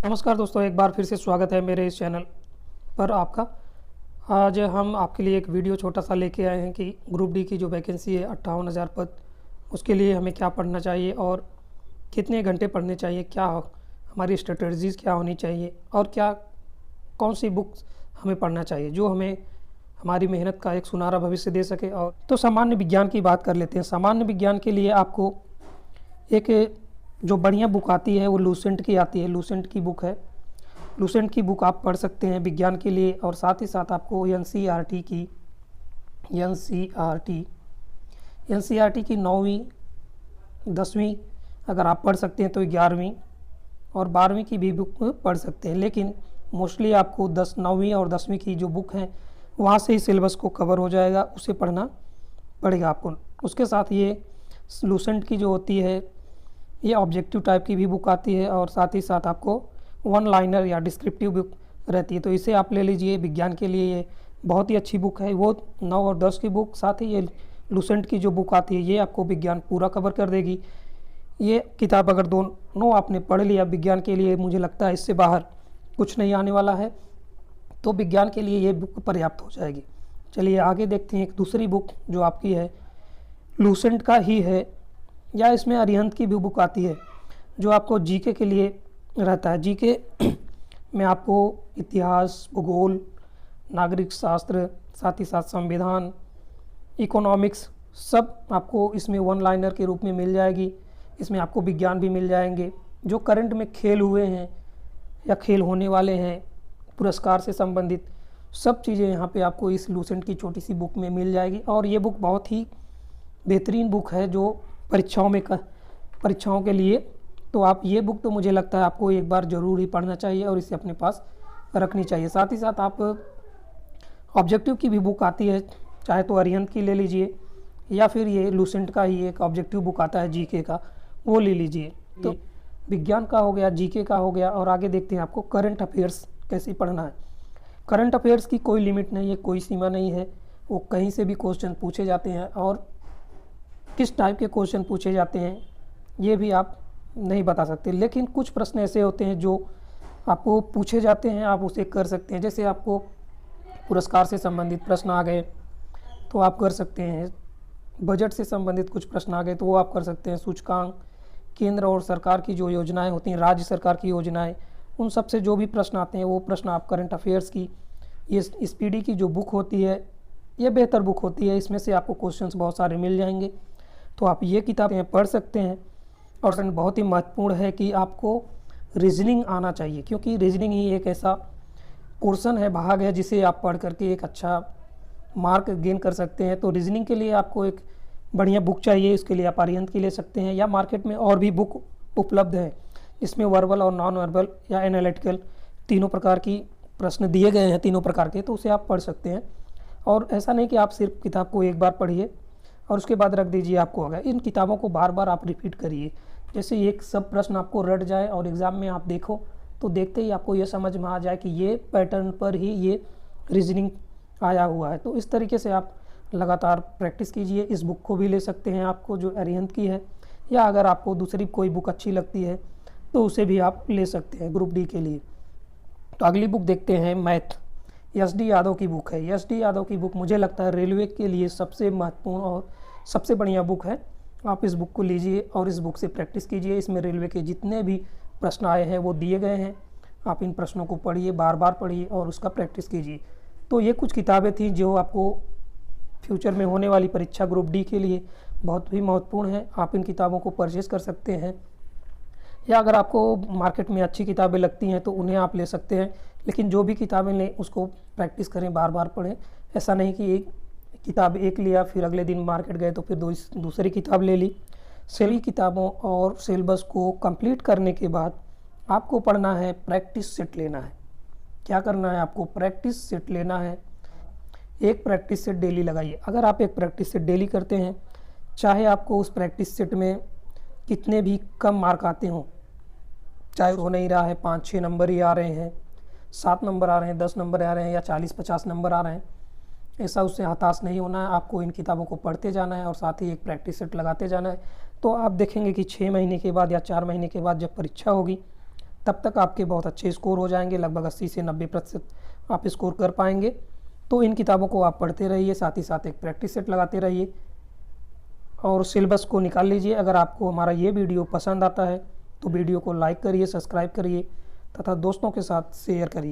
नमस्कार दोस्तों, एक बार फिर से स्वागत है मेरे इस चैनल पर आपका। आज हम आपके लिए एक वीडियो छोटा सा लेके आए हैं कि ग्रुप डी की जो वैकेंसी है 58,000 पद, उसके लिए हमें क्या पढ़ना चाहिए और कितने घंटे पढ़ने चाहिए, क्या हमारी स्ट्रेटजीज़ क्या होनी चाहिए और क्या कौन सी बुक्स हमें पढ़ना चाहिए जो हमें हमारी मेहनत का एक सुनहरा भविष्य दे सके। और तो सामान्य विज्ञान की बात कर लेते हैं। सामान्य विज्ञान के लिए आपको एक जो बढ़िया बुक आती है वो लूसेंट की आती है। लूसेंट की बुक है, लूसेंट की बुक आप पढ़ सकते हैं विज्ञान के लिए। और साथ ही साथ आपको एनसीईआरटी की 9वीं 10वीं अगर आप पढ़ सकते हैं तो 11वीं और 12वीं की भी बुक पढ़ सकते हैं। लेकिन मोस्टली आपको 9वीं और 10वीं की जो बुक हैं वहाँ से ही सिलेबस को कवर हो जाएगा, उसे पढ़ना पड़ेगा आपको। उसके साथ ये लूसेंट की जो होती है ये ऑब्जेक्टिव टाइप की भी बुक आती है और साथ ही साथ आपको वन लाइनर या डिस्क्रिप्टिव बुक रहती है, तो इसे आप ले लीजिए। विज्ञान के लिए ये बहुत ही अच्छी बुक है। वो 9 और 10 की बुक, साथ ही ये लूसेंट की जो बुक आती है ये आपको विज्ञान पूरा कवर कर देगी। ये किताब अगर दोनों आपने पढ़ लिया विज्ञान के लिए, मुझे लगता है इससे बाहर कुछ नहीं आने वाला है, तो विज्ञान के लिए ये बुक पर्याप्त हो जाएगी। चलिए आगे देखते हैं। एक दूसरी बुक जो आपकी है लूसेंट का ही है, या इसमें अरिहंत की भी बुक आती है जो आपको जीके के लिए रहता है। जीके में आपको इतिहास, भूगोल, नागरिक शास्त्र, साथ ही साथ संविधान, इकोनॉमिक्स सब आपको इसमें वन लाइनर के रूप में मिल जाएगी। इसमें आपको विज्ञान भी मिल जाएंगे जो करंट में खेल हुए हैं या खेल होने वाले हैं, पुरस्कार से संबंधित सब चीज़ें यहाँ पे आपको इस लूसेंट की छोटी सी बुक में मिल जाएगी। और ये बुक बहुत ही बेहतरीन बुक है जो परीक्षाओं के लिए, तो आप ये बुक तो मुझे लगता है आपको एक बार ज़रूर ही पढ़ना चाहिए और इसे अपने पास रखनी चाहिए। साथ ही साथ आप ऑब्जेक्टिव की भी बुक आती है, चाहे तो अरिहंत की ले लीजिए या फिर ये लूसेंट का ही एक ऑब्जेक्टिव बुक आता है जीके का, वो ले लीजिए। तो विज्ञान का हो गया, जीके का हो गया, और आगे देखते हैं आपको करंट अफेयर्स कैसे पढ़ना है। करंट अफेयर्स की कोई लिमिट नहीं है, कोई सीमा नहीं है, वो कहीं से भी क्वेश्चन पूछे जाते हैं और किस टाइप के क्वेश्चन पूछे जाते हैं ये भी आप नहीं बता सकते। लेकिन कुछ प्रश्न ऐसे होते हैं जो आपको पूछे जाते हैं, आप उसे कर सकते हैं। जैसे आपको पुरस्कार से संबंधित प्रश्न आ गए तो आप कर सकते हैं, बजट से संबंधित कुछ प्रश्न आ गए तो वो आप कर सकते हैं, सूचकांक, केंद्र और सरकार की जो योजनाएं होती हैं, राज्य सरकार की योजनाएं, उन सब से जो भी प्रश्न आते हैं वो प्रश्न आप करंट अफेयर्स की, ये स्पीडी की जो बुक होती है ये बेहतर बुक होती है, इसमें से आपको क्वेश्चंस बहुत सारे मिल जाएंगे। तो आप ये किताबें पढ़ सकते हैं। और बहुत ही महत्वपूर्ण है कि आपको रीजनिंग आना चाहिए, क्योंकि रीजनिंग ही एक ऐसा पोर्शन है, भाग है, जिसे आप पढ़ करके एक अच्छा मार्क गेन कर सकते हैं। तो रीजनिंग के लिए आपको एक बढ़िया बुक चाहिए, इसके लिए आप अरिहंत की ले सकते हैं, या मार्केट में और भी बुक उपलब्ध है। इसमें वर्बल और नॉन वर्बल या एनालिटिकल तीनों प्रकार की प्रश्न दिए गए हैं, तीनों प्रकार के, तो उसे आप पढ़ सकते हैं। और ऐसा नहीं कि आप सिर्फ किताब को एक बार पढ़िए और उसके बाद रख दीजिए, आपको होगा। इन किताबों को बार बार आप रिपीट करिए, जैसे एक सब प्रश्न आपको रट जाए और एग्ज़ाम में आप देखो तो देखते ही आपको ये समझ में आ जाए कि ये पैटर्न पर ही ये रीजनिंग आया हुआ है। तो इस तरीके से आप लगातार प्रैक्टिस कीजिए। इस बुक को भी ले सकते हैं आपको, जो अरिहंत की है, या अगर आपको दूसरी कोई बुक अच्छी लगती है तो उसे भी आप ले सकते हैं ग्रुप डी के लिए। तो अगली बुक देखते हैं, मैथ, एस.डी. यादव की बुक है। एस.डी. यादव की बुक मुझे लगता है रेलवे के लिए सबसे महत्वपूर्ण और सबसे बढ़िया बुक है। आप इस बुक को लीजिए और इस बुक से प्रैक्टिस कीजिए। इसमें रेलवे के जितने भी प्रश्न आए हैं वो दिए गए हैं, आप इन प्रश्नों को पढ़िए, बार बार पढ़िए और उसका प्रैक्टिस कीजिए। तो ये कुछ किताबें थी जो आपको फ्यूचर में होने वाली परीक्षा ग्रुप डी के लिए बहुत ही महत्वपूर्ण है। आप इन किताबों को परचेज़ कर सकते हैं, या अगर आपको मार्केट में अच्छी किताबें लगती हैं तो उन्हें आप ले सकते हैं। लेकिन जो भी किताबें लें उसको प्रैक्टिस करें, बार बार पढ़ें। ऐसा नहीं कि एक किताब एक लिया फिर अगले दिन मार्केट गए तो फिर दूसरी किताब ले ली। सभी किताबों और सिलेबस को कंप्लीट करने के बाद आपको पढ़ना है, प्रैक्टिस सेट लेना है। क्या करना है आपको? प्रैक्टिस सेट लेना है। एक प्रैक्टिस सेट डेली लगाइए। अगर आप एक प्रैक्टिस सेट डेली करते हैं, चाहे आपको उस प्रैक्टिस सेट में कितने भी कम मार्क आते हों, चाहे हो नहीं रहा है 5-6 नंबर ही आ रहे हैं, 7 नंबर आ रहे हैं, 10 नंबर आ रहे हैं, या 40-50 नंबर आ रहे हैं, ऐसा उससे हताश नहीं होना है। आपको इन किताबों को पढ़ते जाना है और साथ ही एक प्रैक्टिस सेट लगाते जाना है। तो आप देखेंगे कि 6 महीने के बाद या 4 महीने के बाद जब परीक्षा होगी तब तक आपके बहुत अच्छे स्कोर हो जाएंगे, लगभग 80 से 90% आप स्कोर कर पाएंगे। तो इन किताबों को आप पढ़ते रहिए, साथ ही साथ एक प्रैक्टिस सेट लगाते रहिए और सिलेबस को निकाल लीजिए। अगर आपको हमारा ये वीडियो पसंद आता है तो वीडियो को लाइक करिए, सब्सक्राइब करिए तथा दोस्तों के साथ शेयर करिए।